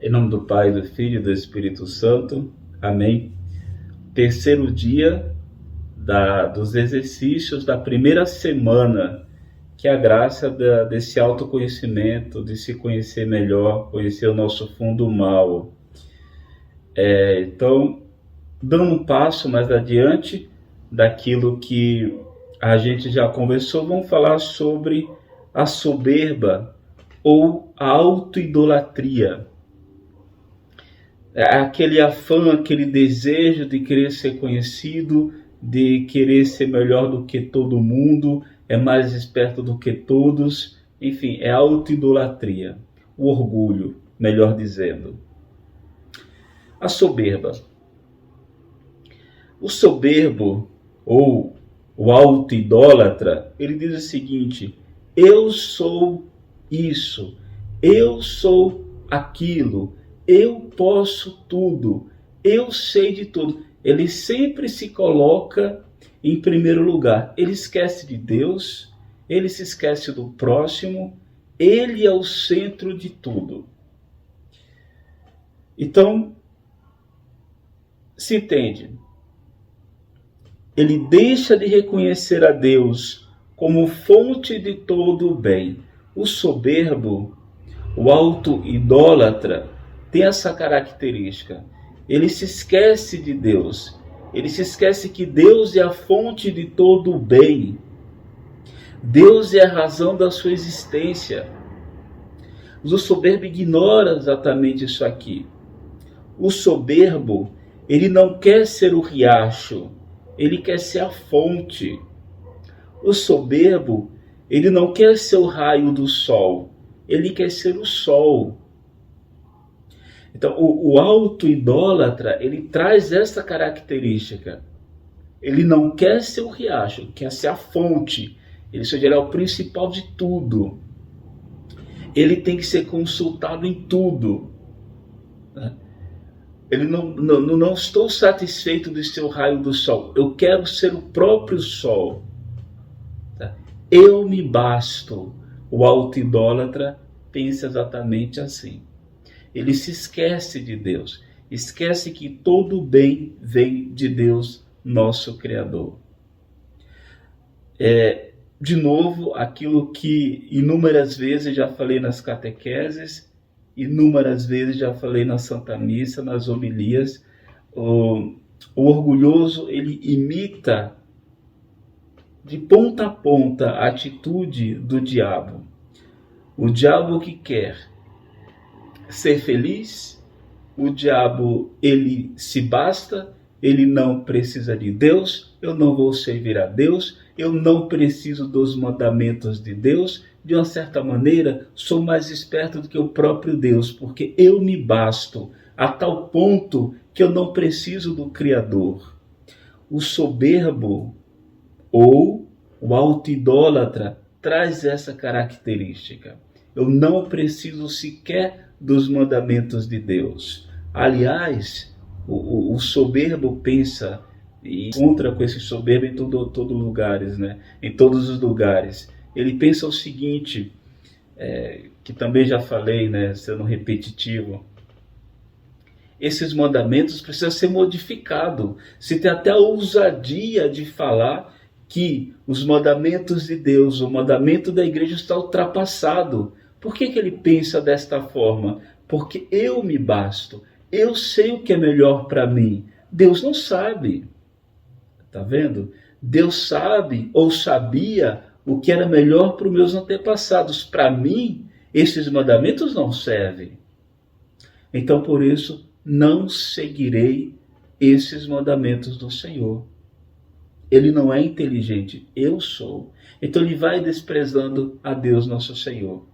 Em nome do Pai, do Filho e do Espírito Santo. Amém. Terceiro dia dos exercícios da primeira semana, que é a graça desse autoconhecimento, de se conhecer melhor, conhecer o nosso fundo mal. Então, dando um passo mais adiante daquilo que a gente já conversou, vamos falar sobre a soberba ou a autoidolatria. Aquele afã, aquele desejo de querer ser conhecido, de querer ser melhor do que todo mundo, é mais esperto do que todos, enfim, é autoidolatria, o orgulho, melhor dizendo. A soberba. O soberbo, ou o autoidólatra, ele diz o seguinte: eu sou isso, eu sou aquilo, eu posso tudo, eu sei de tudo. Ele sempre se coloca em primeiro lugar. Ele esquece de Deus, ele se esquece do próximo, ele é o centro de tudo. Então, se entende? Ele deixa de reconhecer a Deus como fonte de todo o bem. O soberbo, o autoidólatra, tem essa característica. Ele se esquece de Deus. Ele se esquece que Deus é a fonte de todo o bem. Deus é a razão da sua existência. Mas o soberbo ignora exatamente isso aqui. O soberbo, ele não quer ser o riacho, ele quer ser a fonte. O soberbo, ele não quer ser o raio do sol, ele quer ser o sol. Então, o autoidólatra, ele traz essa característica. Ele não quer ser o riacho, quer ser a fonte. Ele seja o principal de tudo. Ele tem que ser consultado em tudo. Ele não estou satisfeito de ser o raio do sol. Eu quero ser o próprio sol. Eu me basto. O autoidólatra pensa exatamente assim. Ele se esquece de Deus. Esquece que todo o bem vem de Deus, nosso Criador. De novo, aquilo que inúmeras vezes já falei nas catequeses, inúmeras vezes já falei na Santa Missa, nas homilias. O orgulhoso, ele imita de ponta a ponta a atitude do diabo. O diabo que quer ser feliz, o diabo, ele se basta, ele não precisa de Deus, eu não vou servir a Deus, eu não preciso dos mandamentos de Deus, de uma certa maneira, sou mais esperto do que o próprio Deus, porque eu me basto a tal ponto que eu não preciso do Criador. O soberbo ou o autoidólatra traz essa característica. Eu não preciso sequer dos mandamentos de Deus. Aliás, o soberbo pensa e encontra com esse soberbo em todos lugares, né? Em todos os lugares. Ele pensa o seguinte, que também já falei, né, sendo repetitivo: esses mandamentos precisam ser modificados. Se tem até a ousadia de falar que os mandamentos de Deus, o mandamento da igreja está ultrapassado. Por que ele pensa desta forma? Porque eu me basto. Eu sei o que é melhor para mim. Deus não sabe. Está vendo? Deus sabe ou sabia o que era melhor para os meus antepassados. Para mim, esses mandamentos não servem. Então, por isso, não seguirei esses mandamentos do Senhor. Ele não é inteligente, eu sou. Então ele vai desprezando a Deus nosso Senhor.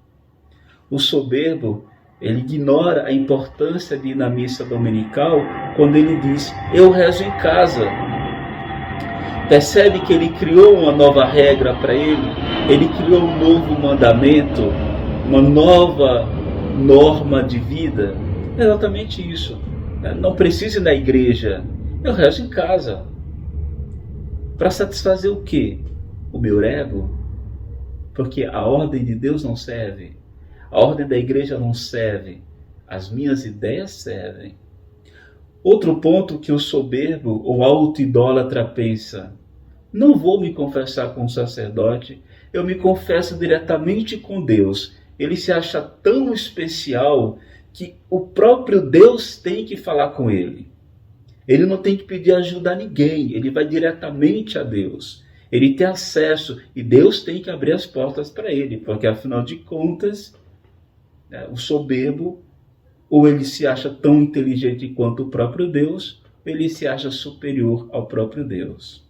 O soberbo, ele ignora a importância de ir na missa dominical quando ele diz: eu rezo em casa. Percebe que ele criou uma nova regra para ele? Ele criou um novo mandamento, uma nova norma de vida? É exatamente isso. Não preciso ir na igreja, eu rezo em casa. Para satisfazer o quê? O meu ego? Porque a ordem de Deus não serve. A ordem da igreja não serve. As minhas ideias servem. Outro ponto que o soberbo ou auto-idólatra pensa: não vou me confessar com o sacerdote, eu me confesso diretamente com Deus. Ele se acha tão especial que o próprio Deus tem que falar com ele. Ele não tem que pedir ajuda a ninguém, ele vai diretamente a Deus. Ele tem acesso e Deus tem que abrir as portas para ele, porque afinal de contas, o soberbo, ou ele se acha tão inteligente quanto o próprio Deus, ou ele se acha superior ao próprio Deus.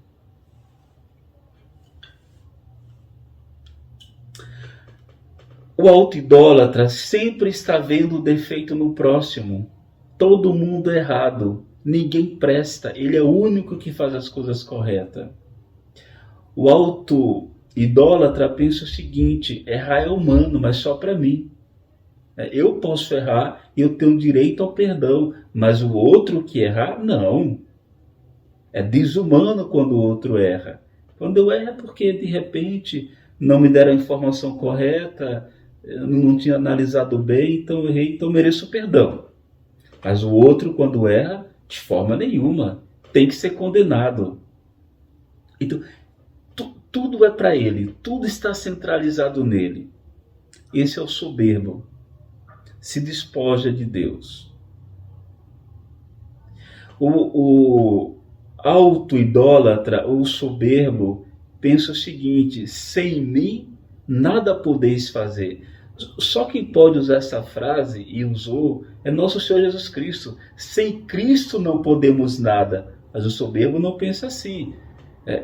O auto-idólatra sempre está vendo o defeito no próximo. Todo mundo é errado, ninguém presta, ele é o único que faz as coisas corretas. O auto-idólatra pensa o seguinte: errar é humano, mas só para mim. Eu posso errar e eu tenho direito ao perdão, mas o outro que errar, não. É desumano quando o outro erra. Quando eu erro é porque, de repente, não me deram a informação correta, eu não tinha analisado bem, então eu errei, então eu mereço perdão. Mas o outro, quando erra, de forma nenhuma, tem que ser condenado. Então, tudo é para ele, tudo está centralizado nele. Esse é o soberbo. Se despoja de Deus. O auto-idólatra ou soberbo pensa o seguinte: sem mim nada podeis fazer. Só quem pode usar essa frase, e usou, é nosso Senhor Jesus Cristo. Sem Cristo não podemos nada. Mas o soberbo não pensa assim.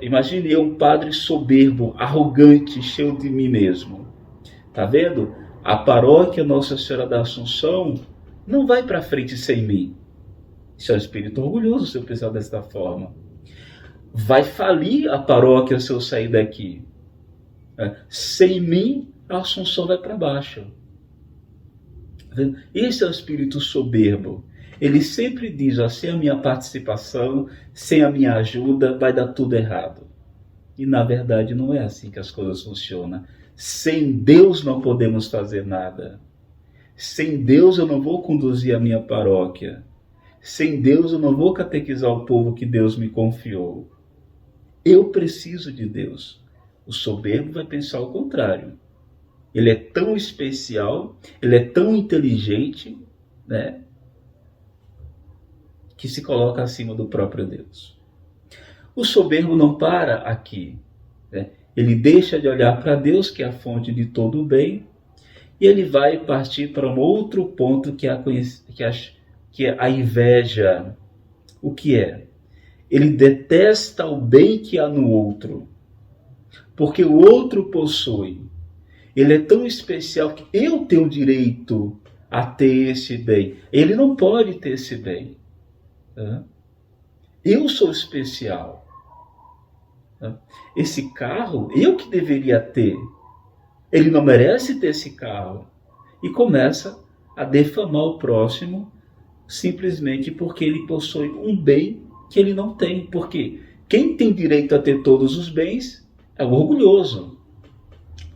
Imagine eu, um padre soberbo, arrogante, cheio de mim mesmo. Tá vendo? A paróquia Nossa Senhora da Assunção não vai para frente sem mim. Isso é um espírito orgulhoso se eu pensar desta forma. Vai falir a paróquia se eu sair daqui. Sem mim, a Assunção vai para baixo. Esse é o espírito soberbo. Ele sempre diz: sem a minha participação, sem a minha ajuda, vai dar tudo errado. E na verdade não é assim que as coisas funcionam. Sem Deus não podemos fazer nada. Sem Deus eu não vou conduzir a minha paróquia. Sem Deus eu não vou catequizar o povo que Deus me confiou. Eu preciso de Deus. O soberbo vai pensar o contrário. Ele é tão especial, ele é tão inteligente, né, que se coloca acima do próprio Deus. O soberbo não para aqui. Ele deixa de olhar para Deus, que é a fonte de todo o bem, e ele vai partir para um outro ponto que é a inveja. O que é? Ele detesta o bem que há no outro, porque o outro possui. Ele é tão especial que eu tenho direito a ter esse bem. Ele não pode ter esse bem. Eu sou especial. Esse carro, eu que deveria ter. Ele não merece ter esse carro. E começa a defamar o próximo simplesmente porque ele possui um bem que ele não tem. Porque quem tem direito a ter todos os bens é o orgulhoso.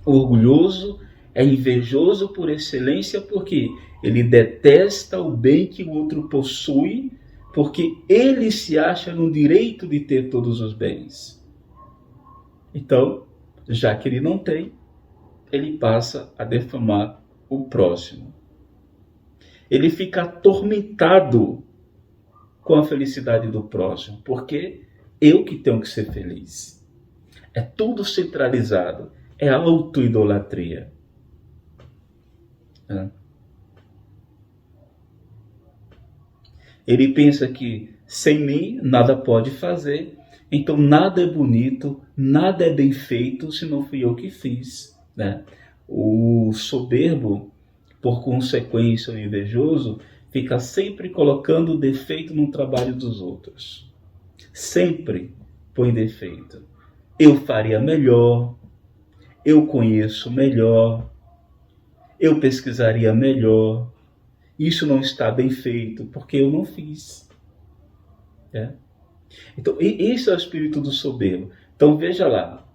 O orgulhoso é invejoso por excelência porque ele detesta o bem que o outro possui, porque ele se acha no direito de ter todos os bens. Então, já que ele não tem, ele passa a defamar o próximo. Ele fica atormentado com a felicidade do próximo, porque eu que tenho que ser feliz. É tudo centralizado, é auto-idolatria. Ele pensa que sem mim nada pode fazer, então nada é bonito, nada é bem feito se não fui eu que fiz. O soberbo, por consequência, o invejoso, fica sempre colocando defeito no trabalho dos outros. Sempre põe defeito. Eu faria melhor, eu conheço melhor, eu pesquisaria melhor, isso não está bem feito porque eu não fiz. Então, esse é o espírito do soberbo. Então, veja lá.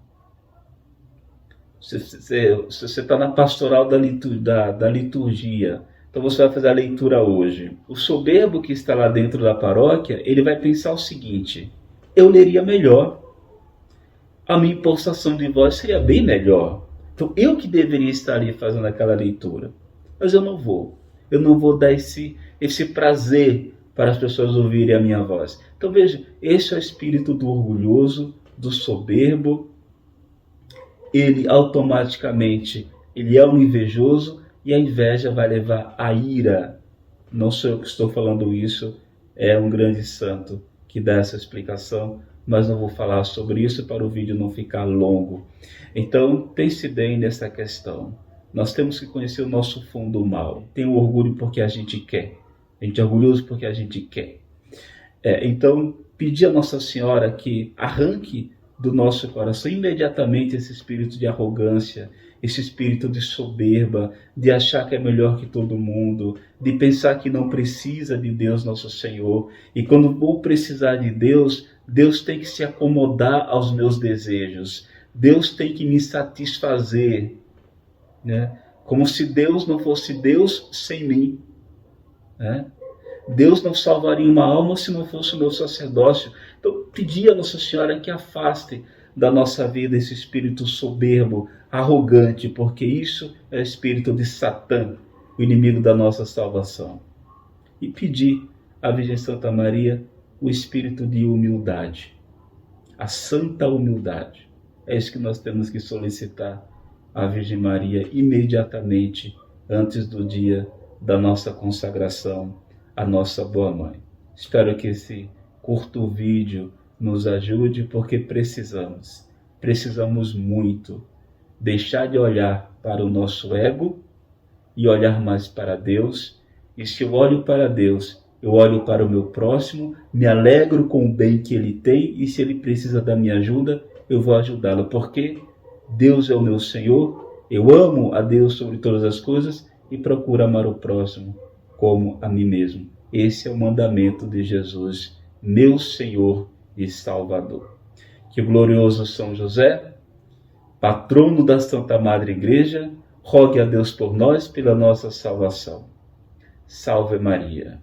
Se você está na pastoral da liturgia, Então você vai fazer a leitura hoje. O soberbo que está lá dentro da paróquia, ele vai pensar o seguinte: eu leria melhor, a minha impostação de voz seria bem melhor. Então eu que deveria estar ali fazendo aquela leitura. Mas eu não vou. Eu não vou dar esse prazer para as pessoas ouvirem a minha voz. Então veja, esse é o espírito do orgulhoso, do soberbo. Ele automaticamente, ele é um invejoso, e a inveja vai levar à ira. Não sou eu que estou falando isso, é um grande santo que dá essa explicação, mas não vou falar sobre isso para o vídeo não ficar longo. Então, pense bem nessa questão. Nós temos que conhecer o nosso fundo mal. Tem o orgulho porque a gente quer. A gente é orgulhoso porque a gente quer. Então, pedir a Nossa Senhora que arranque do nosso coração imediatamente esse espírito de arrogância, esse espírito de soberba, de achar que é melhor que todo mundo, de pensar que não precisa de Deus nosso Senhor. E quando vou precisar de Deus, Deus tem que se acomodar aos meus desejos. Deus tem que me satisfazer, né? Como se Deus não fosse Deus sem mim, né? Deus não salvaria uma alma se não fosse o meu sacerdócio. Então, pedir a Nossa Senhora que afaste da nossa vida esse espírito soberbo, arrogante, porque isso é o espírito de Satã, o inimigo da nossa salvação. E pedir à Virgem Santa Maria o espírito de humildade, a santa humildade. É isso que nós temos que solicitar à Virgem Maria imediatamente antes do dia da nossa consagração à nossa boa mãe. Espero que esse curto vídeo nos ajude, porque precisamos muito deixar de olhar para o nosso ego e olhar mais para Deus. E se eu olho para Deus, eu olho para o meu próximo, me alegro com o bem que ele tem, e se ele precisa da minha ajuda, eu vou ajudá-lo, porque Deus é o meu Senhor, eu amo a Deus sobre todas as coisas e procuro amar o próximo como a mim mesmo. Esse é o mandamento de Jesus, meu Senhor e Salvador. Que o glorioso São José, patrono da Santa Madre Igreja, rogue a Deus por nós, pela nossa salvação. Salve Maria.